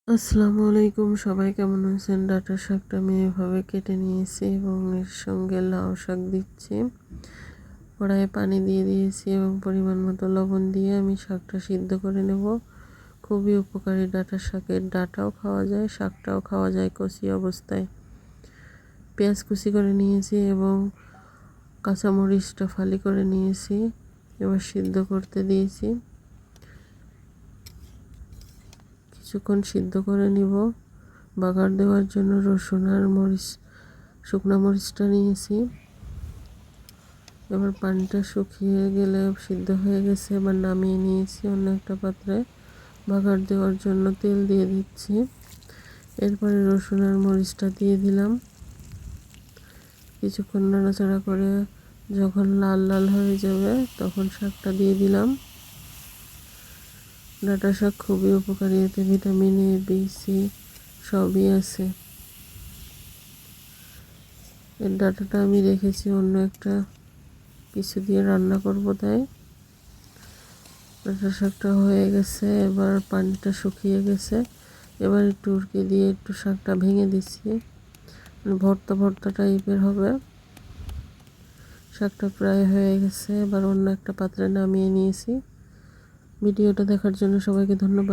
আসসালামু আলাইকুম, সবাই কেমন আছেন? ডাঁটা শাকটা আমি এভাবে কেটে নিয়েছি এবং এর সঙ্গে লাউ শাক দিচ্ছি। কড়াইয়ে পানি দিয়ে দিয়েছি এবং পরিমাণ মতো লবণ দিয়ে আমি শাকটা সিদ্ধ করে নেব। খুবই উপকারী ডাঁটা শাকের, ডাঁটাও খাওয়া যায়, শাকটাও খাওয়া যায় কচি অবস্থায়। পেঁয়াজ কুচি করে নিয়েছি এবং কাঁচামরিচটা ফালি করে নিয়েছি, এবার সিদ্ধ করতে দিয়েছি। কিছুক্ষণ সিদ্ধ করে নিব। বাগার দেওয়ার জন্য রসুন আর মরিচ, শুকনো মরিচটা নিয়েছি। এবার পানিটা শুকিয়ে গেলে সিদ্ধ হয়ে গেছে, এবার নামিয়ে নিয়েছি অন্য একটা পাত্রে। বাগার দেওয়ার জন্য তেল দিয়ে দিচ্ছি। এরপরে রসুন আর মরিচটা দিয়ে দিলাম। কিছুক্ষণ নাড়াচাড়া করে যখন লাল লাল হয়ে যাবে তখন শাকটা দিয়ে দিলাম। ডাঁটা শাক খুবই উপকারী, এতে ভিটামিন এ, বি, সি সবই আছে। এর ডাঁটাটা আমি রেখেছি অন্য একটা কিছু দিয়ে রান্না করব, তাই ডাঁটা শাকটা হয়ে গেছে। এবার পানিটা শুকিয়ে গেছে, এবার একটু উড়কি দিয়ে একটু শাকটা ভেঙে দিচ্ছি, ভর্তা ভর্তা টাইপের হবে। শাকটা প্রায় হয়ে গেছে, এবার অন্য একটা পাত্রে নামিয়ে নিয়েছি। ভিডিওটা দেখার জন্য সবাইকে ধন্যবাদ।